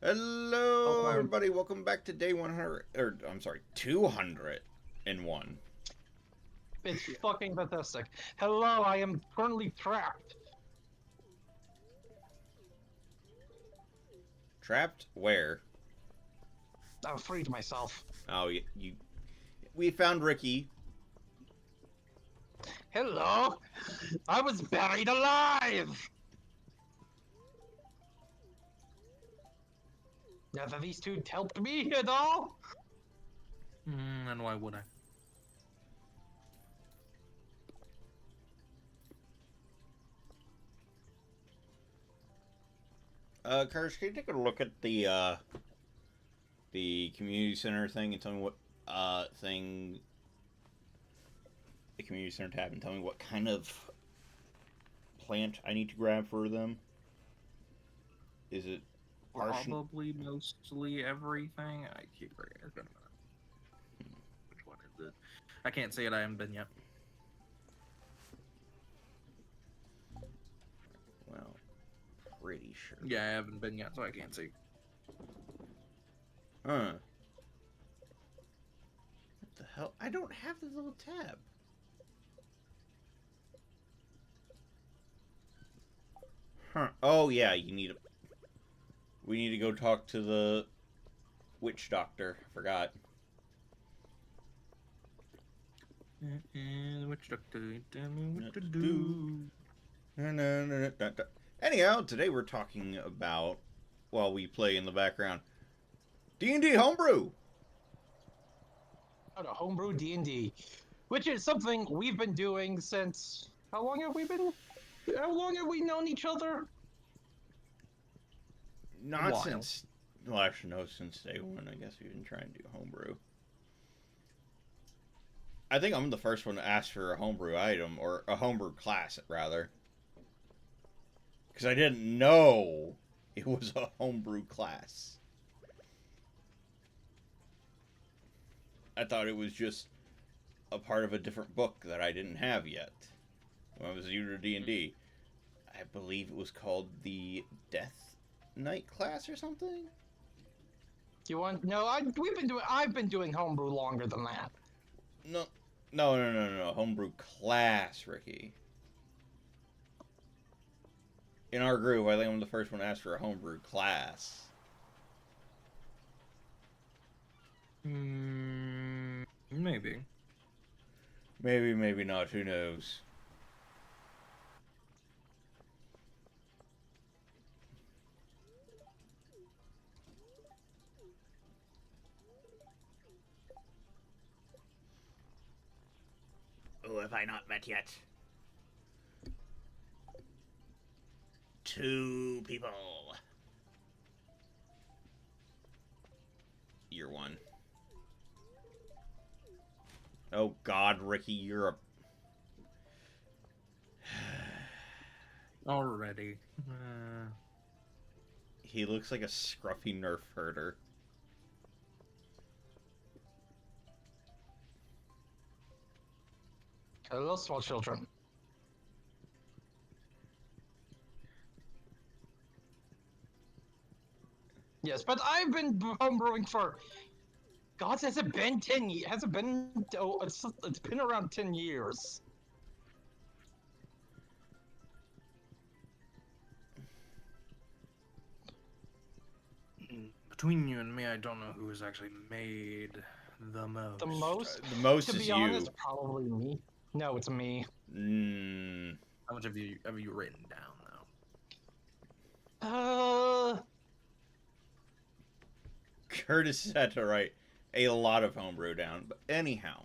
Hello, Okay. everybody. Welcome back to day 100. Or, I'm sorry, 201. It's fucking fantastic. Hello, I am currently trapped. Trapped? Where? I've freed myself. Oh, we found Ricky. Hello! I was buried alive! Now that these two helped me at all? And why would I? Curtis, can you take a look at the community center thing and tell me what, thing, the community center tab, and tell me what kind of plant I need to grab for them? Is it Arson? Probably mostly everything. I keep forgetting. It's been a minute. Which one is it? I can't say it. I haven't been yet. Well, pretty sure. Yeah, I haven't been yet, so I can't say. Huh. What the hell? I don't have the little tab. Huh. Oh, yeah, we need to go talk to the witch doctor. I forgot. Which doctor? Tell me what to do. Anyhow, today we're talking about, while we play in the background, D&D homebrew. How to homebrew D&D, which is something we've been doing since... How long have we known each other? Not While. since, well, actually, no, since day one. I guess we've been trying to do homebrew. I think I'm the first one to ask for a homebrew item, or a homebrew class, rather. Because I didn't know it was a homebrew class. I thought it was just a part of a different book that I didn't have yet when I was new to D&D. I believe it was called the Death Knight class or something. Do you want... No, I've been doing homebrew longer than that. No, no. Homebrew class, Ricky. In our group, I think I'm the first one to ask for a homebrew class. Maybe. Maybe, maybe not. Who knows? Who have I not met yet? Two people. You're one. Oh God, Ricky, you're a... Already. He looks like a scruffy nerf herder. Hello, small children. Yes, but I've been homebrewing for... God, has it been 10 years? Has it been... Oh, it's been around 10 years. Between you and me, I don't know who has actually made the most. The most? The most To is be you. honest, probably me. No, it's me. How much have you written down though? Curtis had to write a lot of homebrew down. But anyhow,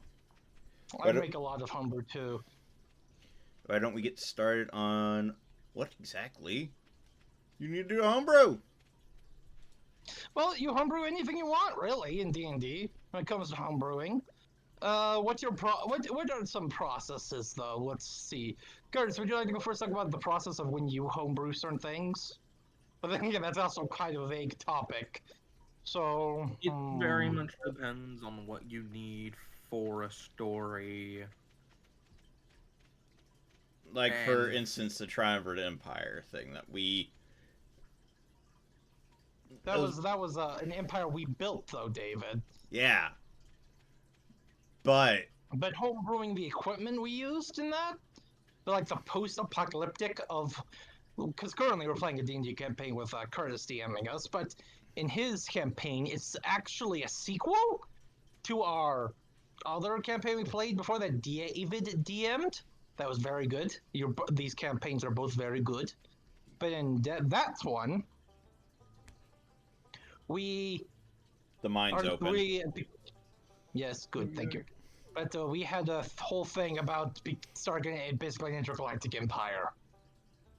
I make a lot of homebrew too. why don't we get started on what exactly you need to do homebrew? Well, you homebrew anything you want, really, in D&D when it comes to homebrewing. What are some processes though? Let's see. Curtis, would you like to go first? Talk about the process of when you homebrew certain things. But then again, that's also kind of a vague topic. So It very much depends on what you need for a story. Like, for instance, the Triumvirate Empire thing that we... That was an empire we built, though, David. Yeah. But But homebrewing the equipment we used in that, like the post-apocalyptic of, because currently we're playing a D&D campaign with Curtis DMing us, but in his campaign, it's actually a sequel to our other campaign we played before that David DM'd. That was very good. These campaigns are both very good. But in that one, we the mine's open. Yes, good, thank you. But we had a whole thing about starting basically an intergalactic empire.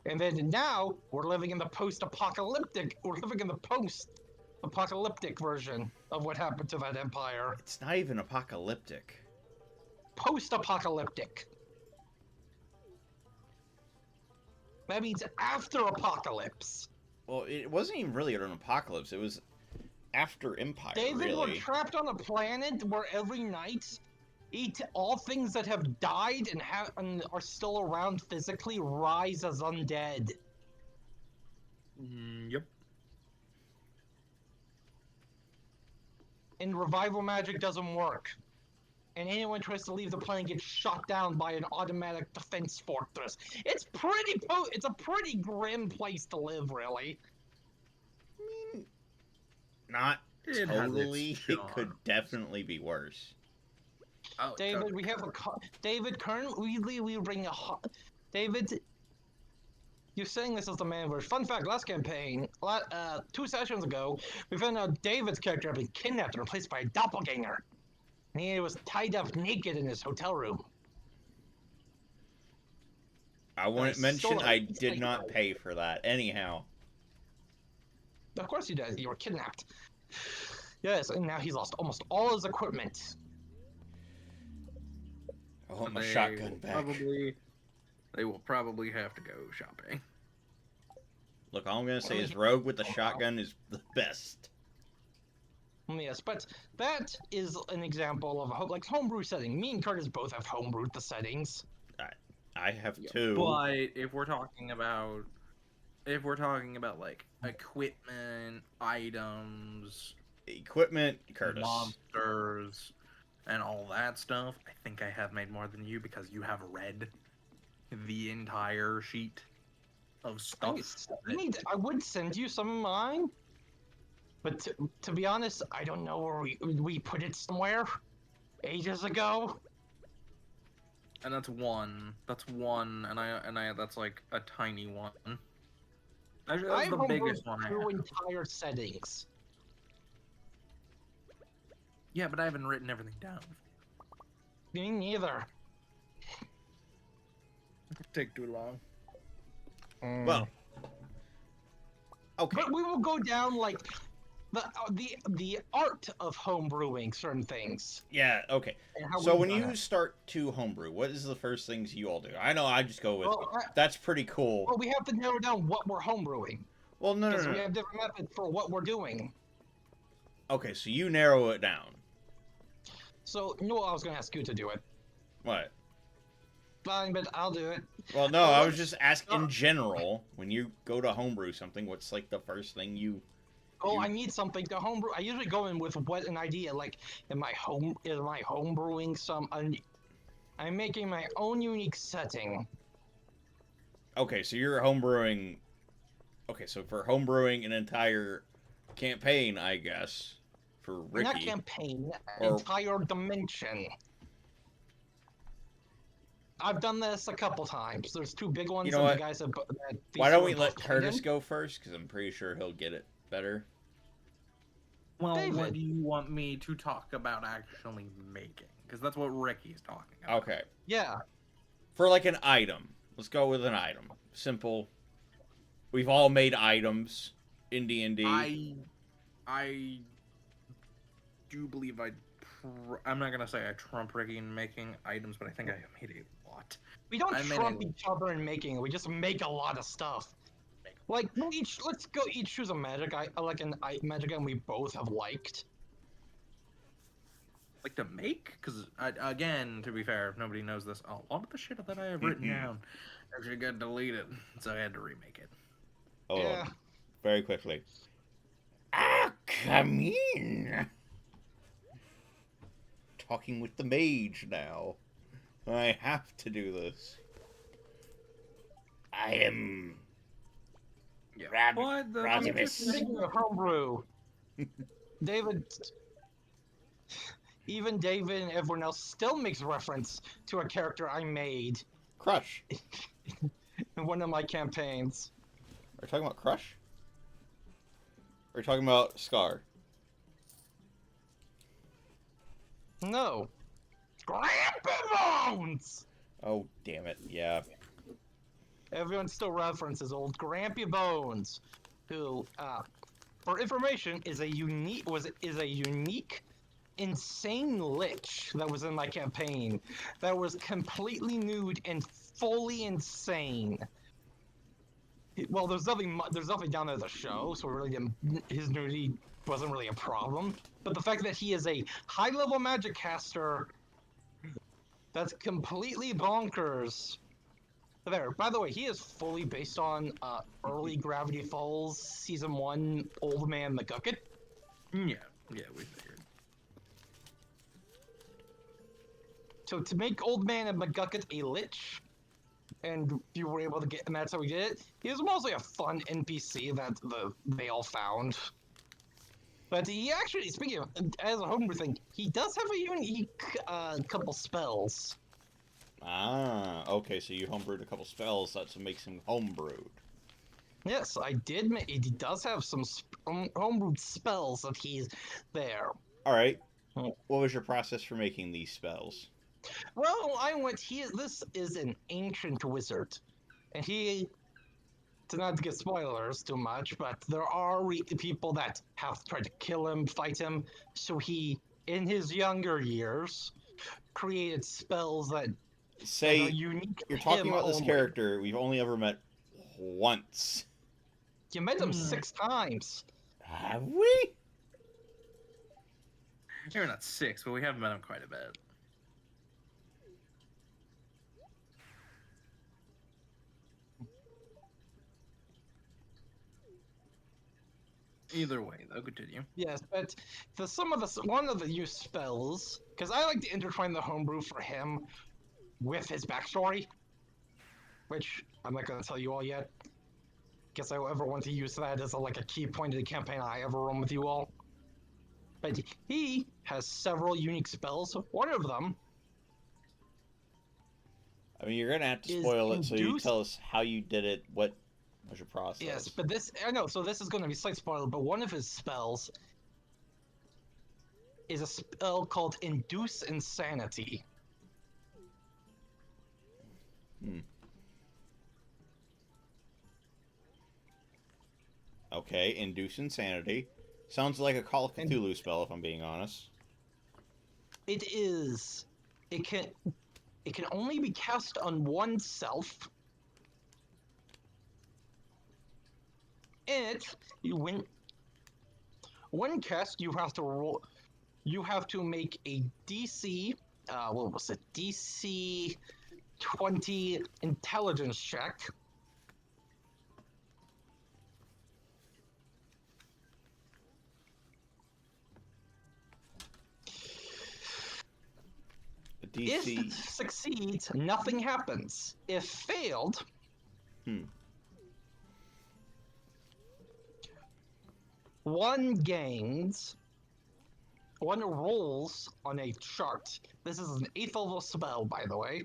And then now we're living in the post-apocalyptic version of what happened to that empire. It's not even apocalyptic. Post-apocalyptic. That means after apocalypse. Well, it wasn't even really an apocalypse. It was after Empire, David, really. we're trapped on a planet where every night all things that have died and are still around physically rise as undead. Yep. And revival magic doesn't work. And anyone tries to leave the planet gets shot down by an automatic defense fortress. It's a pretty grim place to live, really. I mean, not It has its totally. It charm. could definitely be worse. Oh, David, we have David, currently we bring David, you're saying this as the man version. Fun fact, last campaign, 2 sessions ago, we found out David's character had been kidnapped and replaced by a doppelganger. And he was tied up naked in his hotel room. I wouldn't mention I did not pay for that. Anyhow. Of course you did. You were kidnapped. Yes, and now he's lost almost all his equipment. I want my shotgun back. They will probably have to go shopping. Look, all I'm going to say is Rogue with the shotgun is the best. Yes, but that is an example of a homebrew setting. Me and Curtis both have homebrewed the settings. I have two. But if we're talking about like equipment, items, Curtis. monsters, and all that stuff, I think I have made more than you because you have read the entire sheet of stuff. I would send you some of mine, but to be honest, I don't know where we put it somewhere ages ago. And that's one, and I that's like a tiny one. Actually, that's the biggest one I have. Entire settings. Yeah, but I haven't written everything down. Me neither. It'd take too long. Well, okay. But we will go down like the art of homebrewing certain things. Yeah, okay. So when you start to homebrew, what is the first things you all do? I know I just go with, that's pretty cool. Well, we have to narrow down what we're homebrewing. Well, no. We have different methods for what we're doing. Okay, so you narrow it down. So, you know what, I was going to ask you to do it. What? Fine, but I'll do it. Well, no, I was just asking in general, when you go to homebrew something, what's like the first thing you... I need something to homebrew. I usually go in with an idea, like, am I homebrewing some... I'm making my own unique setting. Okay, so you're homebrewing... Okay, so for homebrewing an entire campaign, I guess, for Ricky... Not campaign, entire dimension. I've done this a couple times. There's 2 big ones. You know what? The guys have, why don't we let Curtis go first? Because I'm pretty sure he'll get it better. Well, David. What do you want me to talk about actually making? Because that's what Ricky's talking about. Okay. Yeah. For like an item. Let's go with an item. Simple. We've all made items in D&D. I do believe I'm not gonna say I trump Ricky in making items, but I think I made a lot. We don't trump each other in making it. We just make a lot of stuff. Like let's go each choose a magic. Magic item we both have liked. Like to make, because again, to be fair, if nobody knows this, a lot of the shit that I have written down actually got deleted, so I had to remake it. Oh, yeah. Very quickly. Come in. Talking with the mage now. I have to do this. I am Yeah. Rad- What the Radimus. Speaking of homebrew, David, even David and everyone else still makes reference to a character I made Crush. in one of my campaigns. Are you talking about Crush? Or are you talking about Scar? No. Grampy Bones! Oh, damn it. Yeah. Everyone still references old Grampy Bones, who, for information, is a unique, insane lich that was in my campaign that was completely nude and fully insane. Well, there's nothing down there to show, so really his nudity wasn't really a problem. But the fact that he is a high-level magic caster that's completely bonkers. There. By the way, he is fully based on early Gravity Falls Season 1 Old Man McGucket. Yeah, we figured. So to make Old Man and McGucket a lich, and you were able to get, and that's how we did it. He was mostly a fun NPC that they all found. But he actually, speaking of, as a homebrew thing, he does have a unique couple spells. Ah, okay, so you homebrewed a couple spells, that's what makes him homebrewed. Yes, I did. He does have some homebrewed spells that he's there. Alright. Hmm. What was your process for making these spells? Well, this is an ancient wizard, and he, to not get spoilers too much, but there are people that have tried to kill him, fight him, so he, in his younger years, created spells that Say, are unique to you're talking him about this only. character we've only ever met once. You met him 6 times. Have we? Maybe not 6, but we have met him quite a bit. Either way, though, continue. Yes, but one of the use spells, because I like to intertwine the homebrew for him with his backstory, which I'm not going to tell you all yet. Guess I will ever want to use that as like a key point of the campaign I ever run with you all. But he has several unique spells. One of them, I mean, you're gonna have to is spoil it, so you induced- tell us how you did it, what was your process. yes, but I know, so this is going to be slight spoiler, but one of his spells is a spell called Induce Insanity. Okay, Induce Insanity. Sounds like a Call of Cthulhu spell, if I'm being honest. It is. It can only be cast on oneself. And you win. One cast, you have to roll. You have to make a DC. What was it? DC 20 intelligence check. A DC. If it succeeds, nothing happens. If failed, one rolls on a chart. This is an 8th level spell, by the way.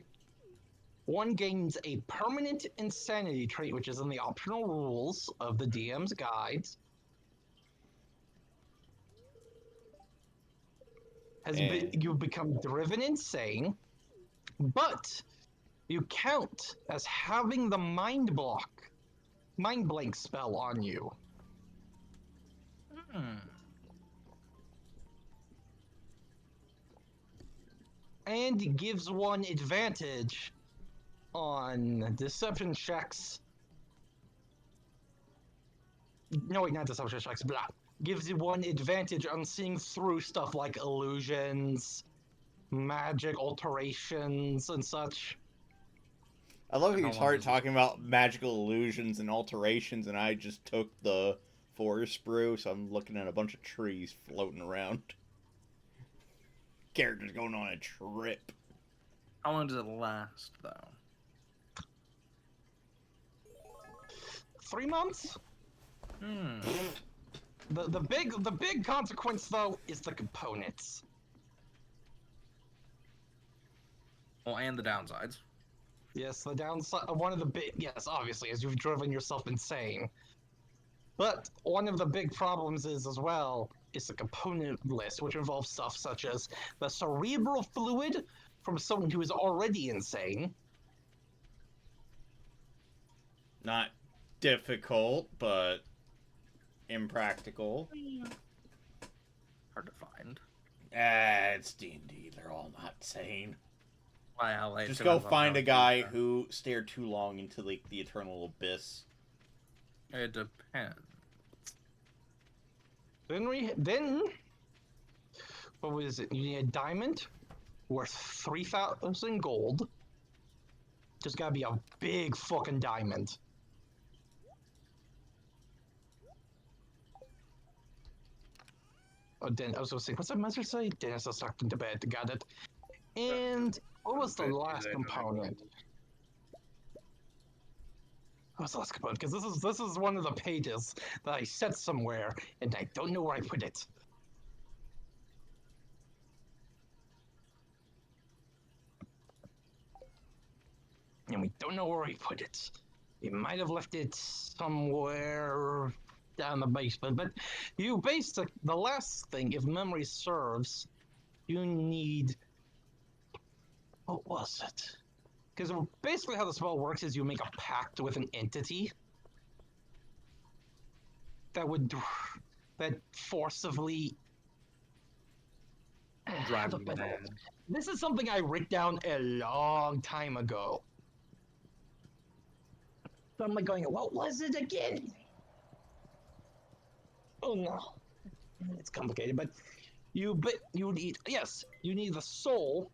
One gains a permanent insanity trait, which is in the optional rules of the DM's guides. You become driven insane, but you count as having the mind blank spell on you. And it gives one advantage on deception checks. No, wait, not deception checks, blah. Gives you one advantage on seeing through stuff like illusions, magic alterations, and such. I love how you started talking about magical illusions and alterations, and I just took the forest brew, so I'm looking at a bunch of trees floating around. Character's going on a trip. How long does it last, though? 3 months. Hmm. The big consequence though is the components. Well, and the downsides. Yes, the downside. One of the big. Yes, obviously, as you've driven yourself insane. But one of the big problems is as well is the component list, which involves stuff such as the cerebral fluid from someone who is already insane. Not difficult, but impractical. Hard to find. It's D&D. They're all not sane. Well, it Just go depends on find how a guy deep, who stared too long into like the eternal abyss. It depends. Then what was it? You need a diamond worth 3,000 gold. Just gotta be a big fucking diamond. Oh, I was gonna say, what's that message say? Dennis is tucked into bed. Got it. And what was the last component? What was the last component? Because this is one of the pages that I set somewhere, and I don't know where I put it. And we don't know where we put it. We might have left it somewhere down the basement. But you basically, the last thing, if memory serves, you need. What was it? Because basically, how the spell works is you make a pact with an entity that forcibly Drive you mad. This is something I wrote down a long time ago. So I'm like going, what was it again? Oh no, it's complicated. But you need the soul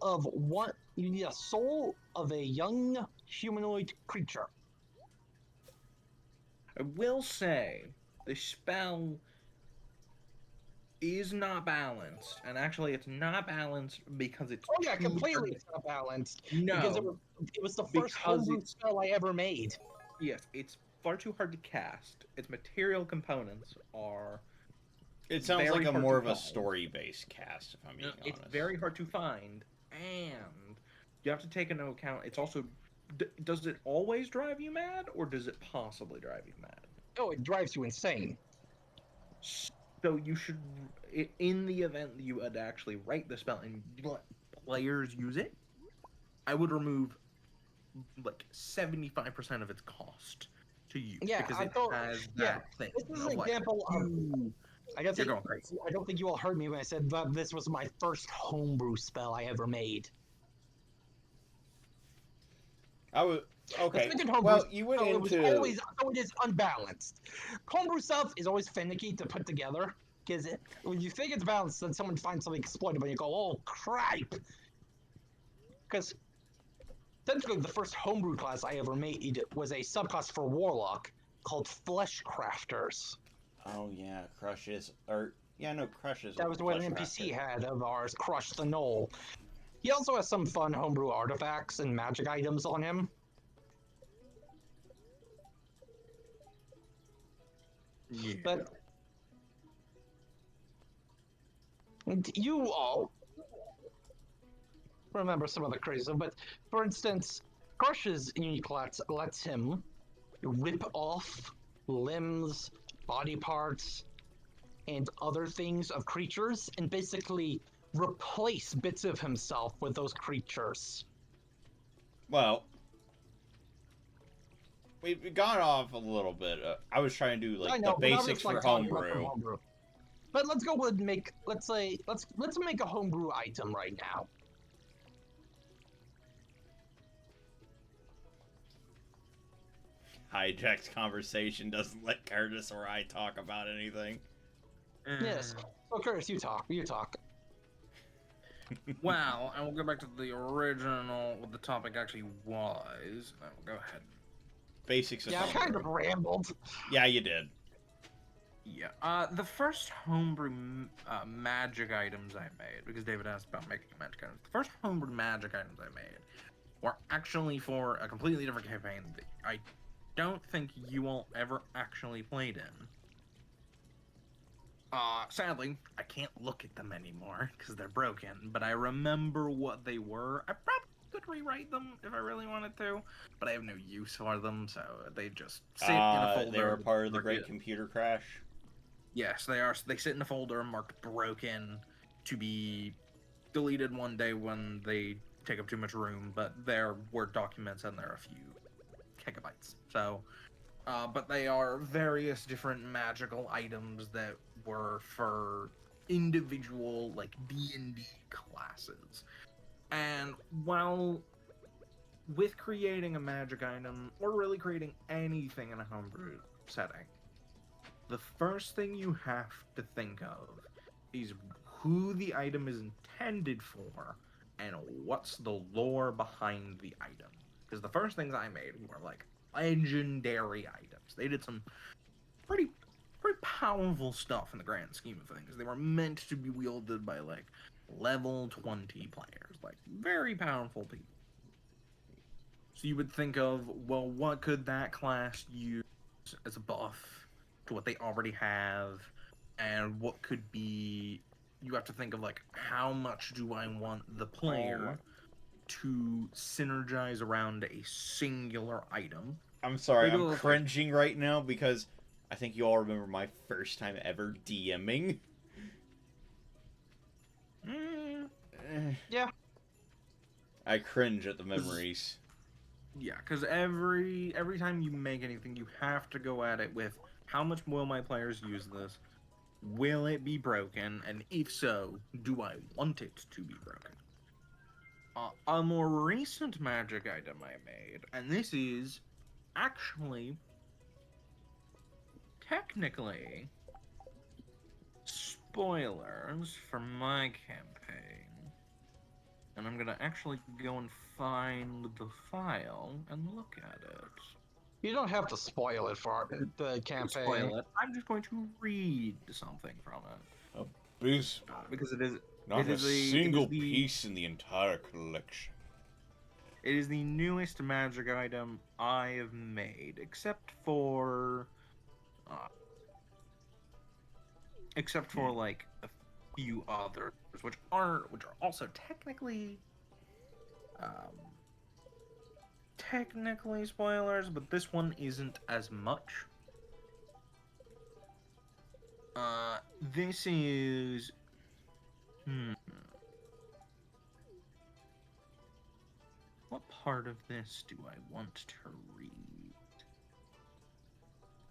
of what? You need a soul of a young humanoid creature. I will say, the spell is not balanced, and actually, it's not balanced because it's. Oh yeah, too completely. hard- It's not balanced. No, Because it was the first because homebrew it's- spell I ever made. Yes, it's far too hard to cast. Its material components are. It sounds Very like a hard more to of a find. story-based cast, if I'm being It's honest. very hard to find, and you have to take into account. It's also. Does it always drive you mad, or does it possibly drive you mad? Oh, it drives you insane. So you should, in the event that you would actually write the spell and let players use it, I would remove like 75% of its cost to use. Yeah, because I it thought- has yeah, that thing. This is of, an like, example of. I guess You're going crazy. I don't think you all heard me when I said that this was my first homebrew spell I ever made. I would. Okay. The second homebrew Well, you went spell, it was into. always, so it is unbalanced. Homebrew stuff is always finicky to put together because when you think it's balanced, then someone finds something exploitable and you go, "Oh crap!" Because technically, the first homebrew class I ever made was a subclass for Warlock called Flesh Crafters. Oh yeah, crushes or yeah, no crushes. That was what an NPC had of ours, Crush the Knoll. He also has some fun homebrew artifacts and magic items on him. Yeah. But you all remember some of the crazy stuff. But for instance, Crush's unique lets him rip off limbs, body parts, and other things of creatures, and basically replace bits of himself with those creatures. Well, we've gone off a little bit. I was trying to do I like know, the but I'm basics just, like, for talking about the homebrew. homebrew. But let's go and make let's make a homebrew item right now. Hijack's conversation doesn't let Curtis or I talk about anything. Yes. So Curtis, you talk. You talk. Well, and we'll go back to the original, what the topic actually was. I will go ahead Basics of Yeah, I kind of homebrew. rambled. Yeah, you did. Yeah. The first homebrew magic items I made, because David asked about making magic items. The first homebrew magic items I made were actually for a completely different campaign that I don't think you all ever actually played in. Sadly, I can't look at them anymore because they're broken, but I remember what they were. I probably could rewrite them if I really wanted to, but I have no use for them, so they just sit in a folder. They were part of the marked Great it- Computer Crash. Yes, they are. They sit in a folder marked broken to be deleted one day when they take up too much room, but they're Word documents and they're a few gigabytes. So, but they are various different magical items that were for individual like D&D classes. And while with creating a magic item or really creating anything in a homebrew setting, the first thing you have to think of is who the item is intended for and what's the lore behind the item. Because the first things I made were like legendary items. They did some pretty pretty powerful stuff in the grand scheme of things. They were meant to be wielded by like level 20 players, like very powerful people. So you would think of, well, what could that class use as a buff to what they already have, and what could be. You have to think of like how much do I want the player to synergize around a singular item. I'm sorry, Maybe I'm those, like, cringing right now because I think you all remember my first time ever DMing. mm, Yeah. I cringe at the memories. yeah, because every time you make anything, you have to go at it with how much will my players use this? Will it be broken? And if so, do I want it to be broken? A more recent magic item I made, and this is actually technically spoilers for my campaign. And I'm gonna actually go and find the file and look at it. You don't have to spoil it for the campaign. Spoil it. I'm just going to read something from it. Abysmal. Because it is Not it a is single piece in the entire collection. it is the newest magic item I have made, uh, except for like a few others, which are also technically spoilers, but this one isn't as much. This is what part of this do I want to read?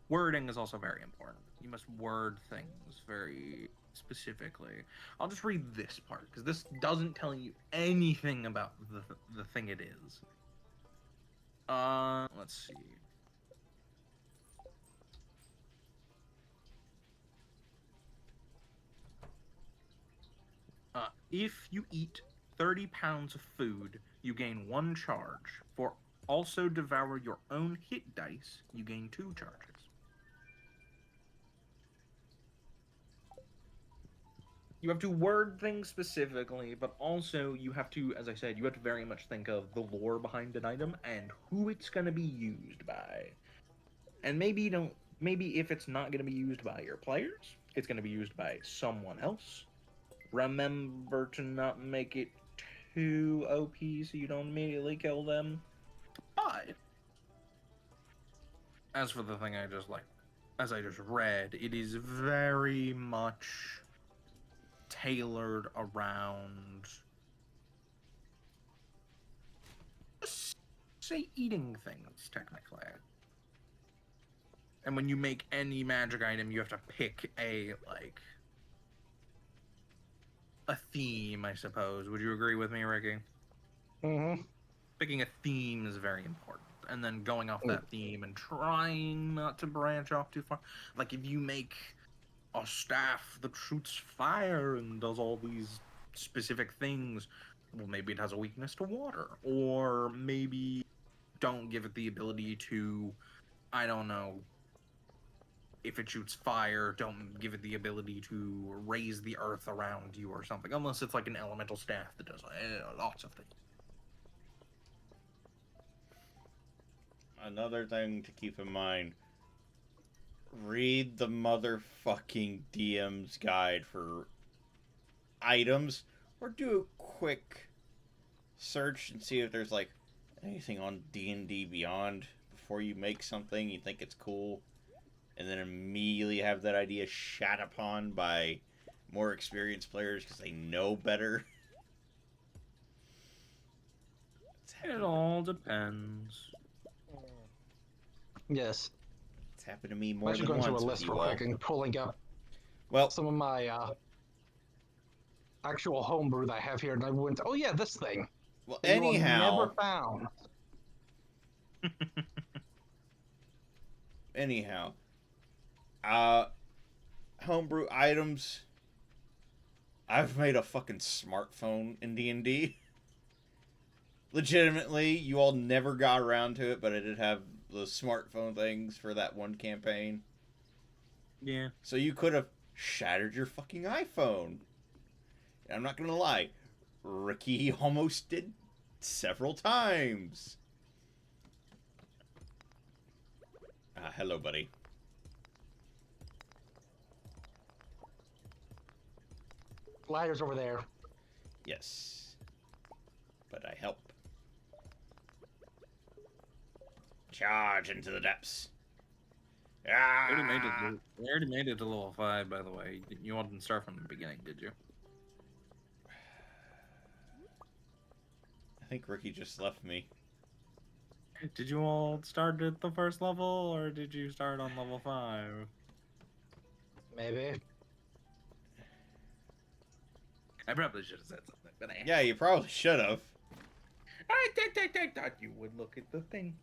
Wording is also very important. You must word things very specifically. I'll just read this part because this doesn't tell you anything about the thing it is. Let's see. If you eat 30 pounds of food, you gain 1 charge. For also devour your own hit dice, you gain 2 charges. You have to word things specifically, but also you have to, as I said, you have to very much think of the lore behind an item and who it's going to be used by. And maybe if it's not going to be used by your players, it's going to be used by someone else. Remember to not make it too OP so you don't immediately kill them. But as for the thing as I just read, it is very much tailored around, say, eating things, technically. And when you make any magic item, you have to pick a theme, I suppose. Would you agree with me, Ricky? Mm-hmm. Picking a theme is very important. And then going off that theme and trying not to branch off too far. Like if you make a staff that shoots fire and does all these specific things, well, maybe it has a weakness to water. Or maybe don't give it the ability to, I don't know, if it shoots fire, don't give it the ability to raise the earth around you or something, unless it's like an elemental staff that does lots of things. Another thing to keep in mind, read the motherfucking DM's guide for items, or do a quick search and see if there's like anything on D&D Beyond before you make something you think it's cool, and then immediately have that idea shat upon by more experienced players because they know better. It all depends. Yes. It's happened to me I'm more actually than going through a once with list you real all. quick and pulling up Well, some of my actual homebrew that I have here, and I went, oh yeah, this thing. well, That you will anyhow, never found. anyhow, homebrew items. I've made a fucking smartphone in D&D. Legitimately, you all never got around to it, but I did have the smartphone things for that one campaign. Yeah. So you could have shattered your fucking iPhone. And I'm not gonna lie, Ricky almost did several times. Hello, buddy. Ladder's over there. Yes. But I help. Charge into the depths. Ah! We already made it to level 5, by the way. You wanted to start from the beginning, did you? I think Ricky just left me. Did you all start at the first level, or did you start on level 5? Maybe. I probably should have said something, but I... Yeah, you probably should have. I thought you would look at the thing.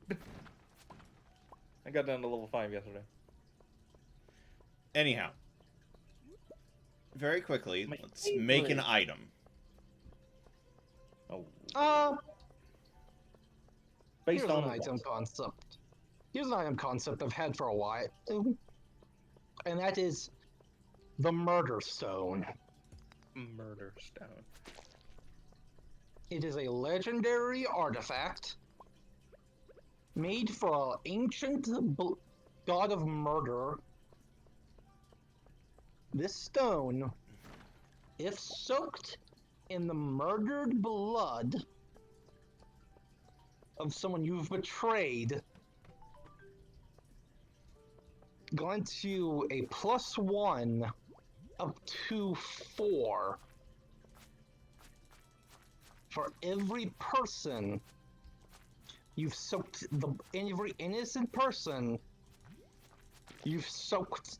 I got down to level 5 yesterday. Anyhow. Very quickly, My let's make an favorite. item. Oh. Based Here's on an item concept. Here's an item concept I've had for a while. And that is the Murder Stone. Murder Stone. It is a legendary artifact made for ancient god of murder. This stone, if soaked in the murdered blood of someone you've betrayed, grants you a +1 up to 4 for every person you've soaked, every innocent person you've soaked.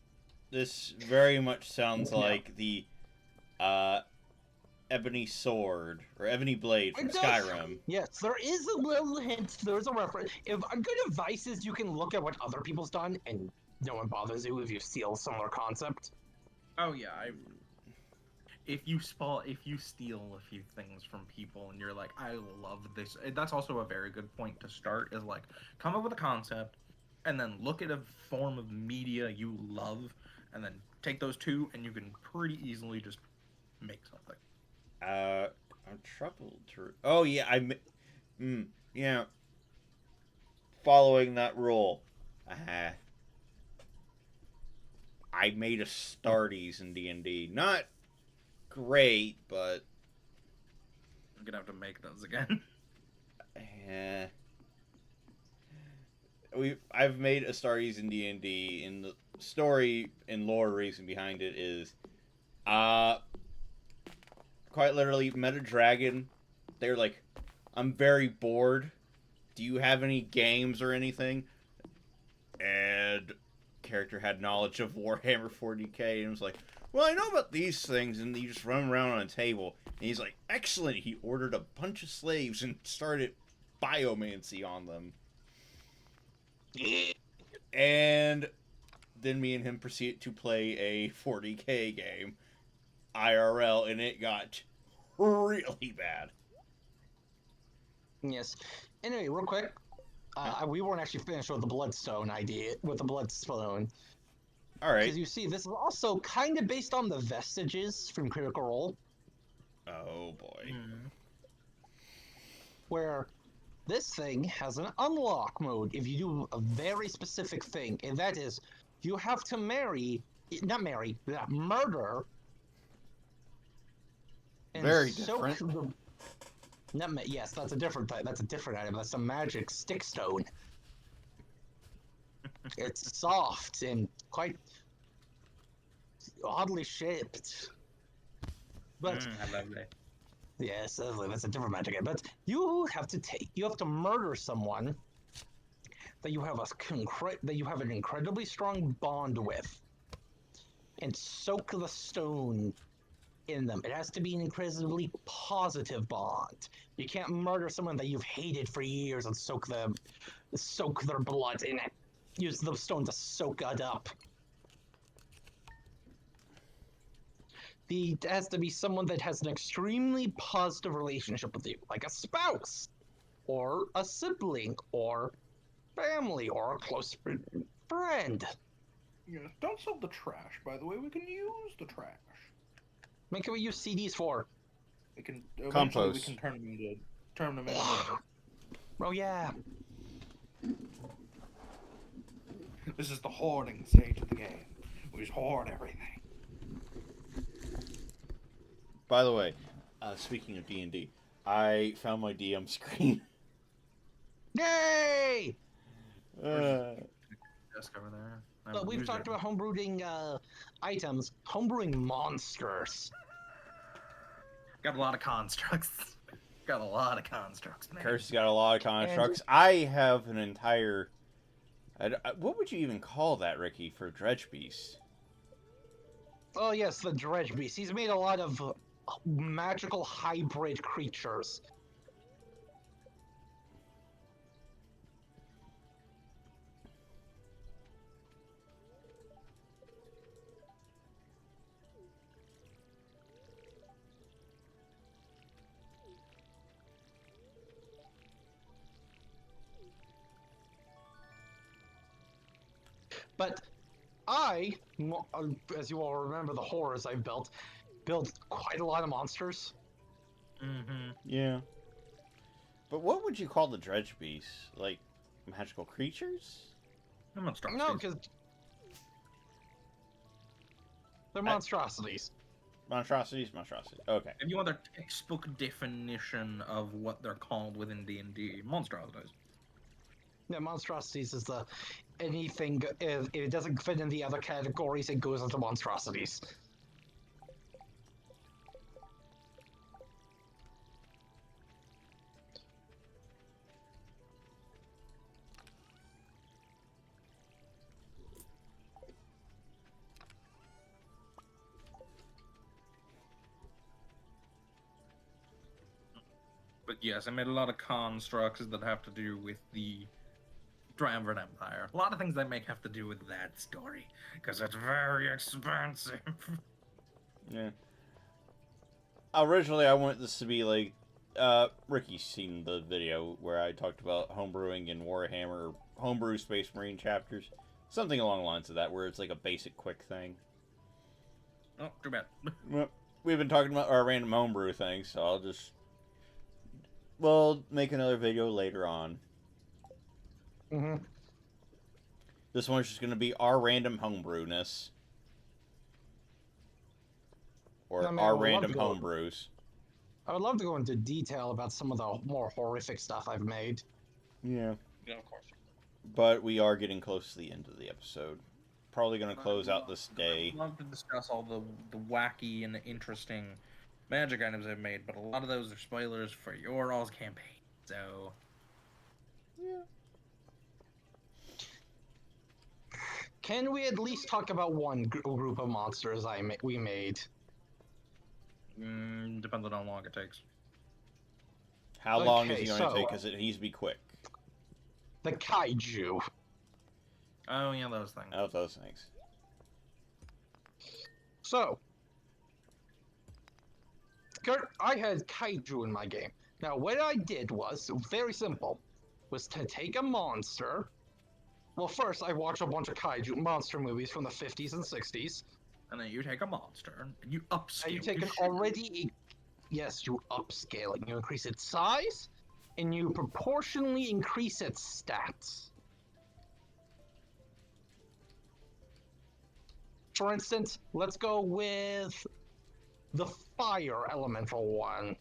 This very much sounds Yeah. like the Ebony Sword or Ebony Blade from It does. Skyrim. Yes, there is a little hint. There's a reference. If a good advice is you can look at what other people's done, and no one bothers you if you steal a similar concept. Oh yeah, if you steal a few things from people and you're like, I love this. That's also a very good point to start. Is like, come up with a concept, and then look at a form of media you love, and then take those two, and you can pretty easily just make something. I'm troubled to. Oh yeah, yeah. Following that rule, I made a Stardew in D&D. Not great, but I'm gonna have to make those again. I've made a Stardew in D&D, and the story and lore reason behind it is, quite literally met a dragon. They're like, I'm very bored. Do you have any games or anything? And character had knowledge of Warhammer 40k and was like, well, I know about these things, and you just run around on a table. And he's like, excellent. He ordered a bunch of slaves and started biomancy on them. And then me and him proceeded to play a 40k game, IRL, and it got really bad. Yes. Anyway, real quick, We weren't actually finished with the Bloodstone idea, with the Bloodstone. All right. Because you see, this is also kind of based on the vestiges from Critical Role, Oh boy. where this thing has an unlock mode if you do a very specific thing, and that is, you have to murder, and Very soak different. yes, that's a different thing. That's a different item. That's a magic stick stone. It's soft and quite oddly shaped. But I love that. yes, that's a different magic item. But you have to murder someone that you have an incredibly strong bond with, and soak the stone in them. It has to be an incredibly positive bond. You can't murder someone that you've hated for years and soak their blood in it. Use the stone to soak it up. It has to be someone that has an extremely positive relationship with you, like a spouse, or a sibling, or family, or a close friend. Yes, don't sell the trash, by the way. We can use the trash. Make what we use CDs for. We can eventually Compost. we can turn them into. Oh yeah. This is the hoarding stage of the game. We just hoard everything. By the way, speaking of D&D, I found my DM screen. Yay! Desk over there. But we've talked about homebrewing items, homebrewing monsters. Got a lot of constructs. Got a lot of constructs, man. Curse's got a lot of constructs. I have an entire... what would you even call that, Ricky, for Dredge Beast? Oh yes, the Dredge Beast. He's made a lot of magical hybrid creatures. But I, as you all remember, the horrors I've built quite a lot of monsters. Mm-hmm. Yeah. But what would you call the Dredge Beast? Like, magical creatures? No, because they're monstrosities. Monstrosities? Okay. If you want their textbook definition of what they're called within D&D, monstrosities. Yeah, monstrosities is anything, if it doesn't fit in the other categories, it goes into monstrosities. But yes, I made a lot of constructs that have to do with the Triumvirate Empire. A lot of things they make have to do with that story, because it's very expensive. Yeah. Originally, I wanted this to be like... Ricky's seen the video where I talked about homebrewing in Warhammer, homebrew Space Marine chapters. Something along the lines of that, where it's like a basic quick thing. Oh, too bad. Well, we've been talking about our random homebrew thing, so I'll just... We'll make another video later on. Mm-hmm. This one's just going to be our random homebrewness. Or our random homebrews. I would love to go into detail about some of the more horrific stuff I've made. Yeah. Yeah, of course. But we are getting close to the end of the episode. Probably going to close out this day. I'd love to discuss all the wacky and interesting magic items I've made, but a lot of those are spoilers for your all's campaign. So, Yeah. Can we at least talk about one group of monsters we made? Depends on how long it takes. How long is Okay, he going to so- take? Because it needs to be quick. The kaiju. Oh yeah, those things. Out of those things. So, Kurt, I had kaiju in my game. Now, what I did was very simple. was to take a monster. Well, first I watched a bunch of kaiju monster movies from the 50s and 60s. And then you take a monster and you upscale. And you take the an shit. already, yes, you upscale it. You increase its size, and you proportionally increase its stats. For instance, let's go with the fire elemental one,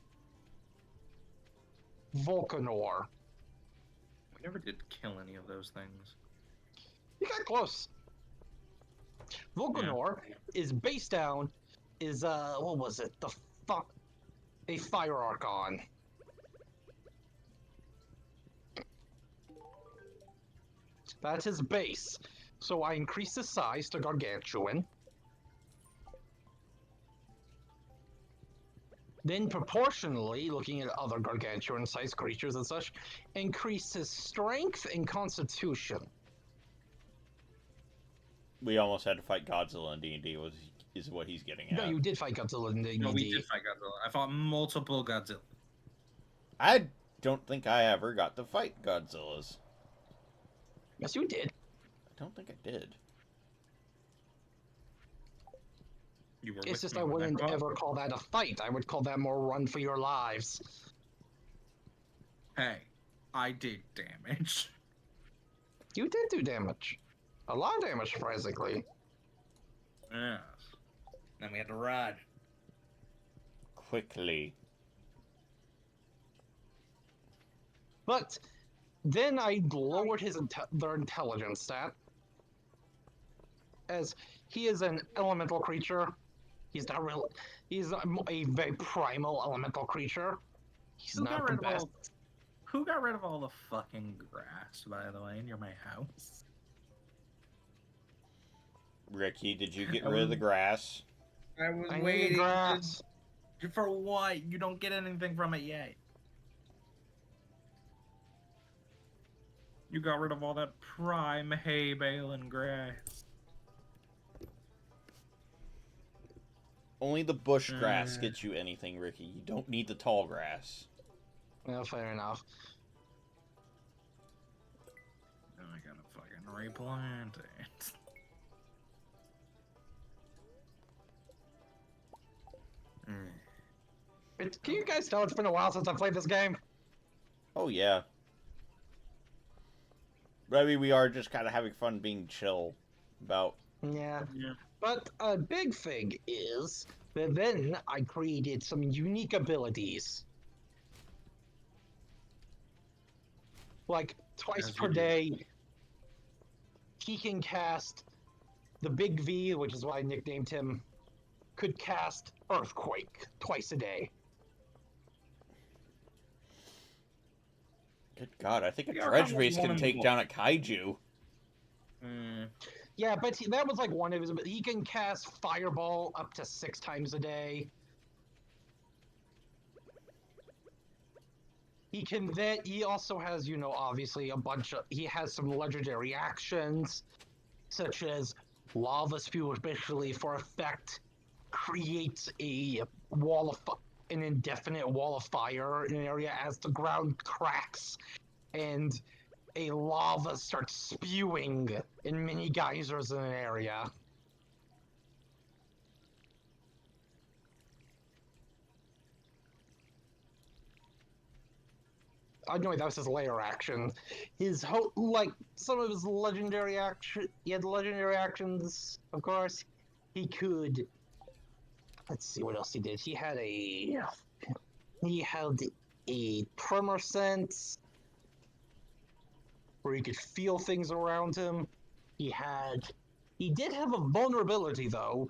Volcanor. We never did kill any of those things. You got close. Volcanor is base down, is what was it? A fire archon. That's his base. So I increase the size to gargantuan. Then proportionally, looking at other gargantuan-sized creatures and such, increase his strength and constitution. We almost had to fight Godzilla in D&D. Is what he's getting at. No, you did fight Godzilla in D&D. No, we did fight Godzilla. I fought multiple Godzilla. I don't think I ever got to fight Godzillas. Yes, you did. I don't think I did. You were It's with just me I when wouldn't fought. ever call that a fight. I would call that more run for your lives. Hey, I did damage. You did do damage. A lot of damage, surprisingly. Yes. Then we had to ride. Quickly. But then I lowered their intelligence stat, as he is an elemental creature. He's not real. He's a very primal elemental creature. He's Who got not the rid of best. Who got rid of all the fucking grass, by the way, near my house? Ricky, did you get rid of the grass? I was I need waiting. grass. For what? You don't get anything from it yet. You got rid of all that prime hay bale and grass. Only the bush grass gets you anything, Ricky. You don't need the tall grass. Yeah, fair enough. Now I gotta fucking replant it. Can you guys tell it's been a while since I played this game? Oh, yeah. But I mean, we are just kind of having fun being chill about... Yeah. Yeah. But a big thing is that then I created some unique abilities. Like, twice As per you do. day, he can cast the Big V, which is why I nicknamed him, could cast Earthquake twice a day. Good God, I think a Yeah, dredge I'm race one can and take one. down a kaiju. Yeah, but that was like one of his. He can cast Fireball up to 6 times a day. He can then. He also has, you know, obviously a bunch of. He has some legendary actions, such as Lava Spew, especially for effect, creates a an indefinite wall of fire in an area as the ground cracks, and a lava starts spewing in mini geysers in an area. I know that was his layer action. His like some of his legendary action. He had legendary actions, of course. He could. Let's see what else he did. He had a tremor sense, where he could feel things around him. He did have a vulnerability though.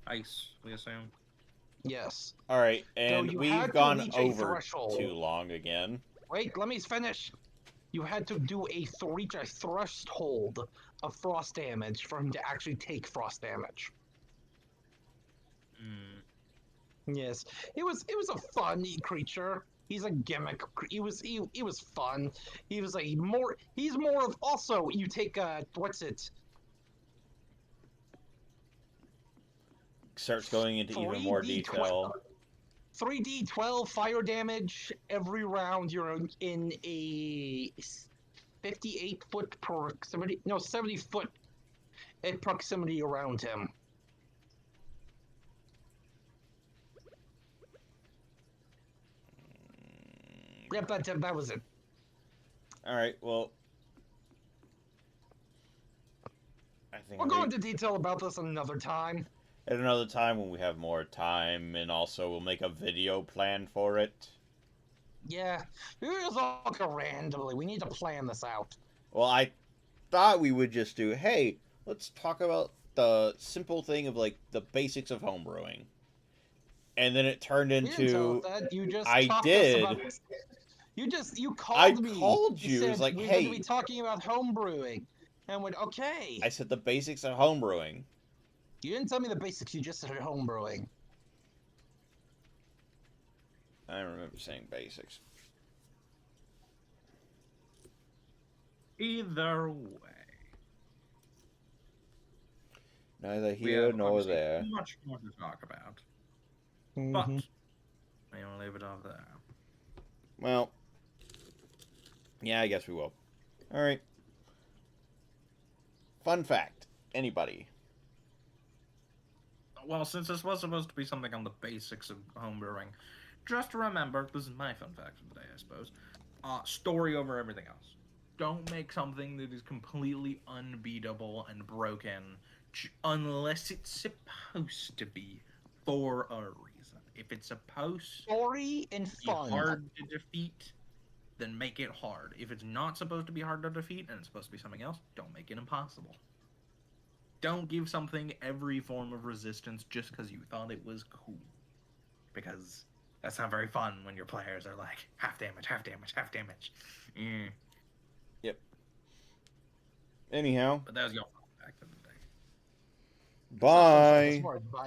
Ice, we assume. Yes. Alright, and you we've had to gone reach a over threshold. too long again. Wait, let me finish. You had to reach a threshold of frost damage for him to actually take frost damage. Yes, it was a fun creature. He's a gimmick. He was fun. He's more of also you take what's it? Starts going into even more 3D detail. 3d12 fire damage every round you're in a 58-foot proximity. No, 70-foot at proximity around him. Yep, that was it. All right. Well, I think We'll go into detail about this another time. at another time when we have more time, and also we'll make a video plan for it. Yeah, we just all go randomly. We need to plan this out. Well, I thought we would just do, hey, let's talk about the simple thing of like the basics of homebrewing. And then it turned You didn't tell into us that. You just I talked did. us about. You I called me. called you. It Said was like, we're hey, going to be talking about homebrewing, and went okay. I said the basics of homebrewing. You didn't tell me the basics. You just said homebrewing. I remember saying basics. Either way, Neither we here have nor obviously there. much more to talk about, Mhm. but we'll leave it off there. Well, yeah, I guess we will. All right. Fun fact. Anybody? Well, since this was supposed to be something on the basics of homebrewing, just remember, this is my fun fact of the day, I suppose. Story over everything else. Don't make something that is completely unbeatable and broken unless it's supposed to be for a reason. If it's supposed Story and to be fun. hard to defeat, then make it hard. If it's not supposed to be hard to defeat and it's supposed to be something else, don't make it impossible. Don't give something every form of resistance just because you thought it was cool. Because that's not very fun when your players are like, half damage, half damage, half damage. Yep. Anyhow. But that was your fun fact of the day. Bye. Bye.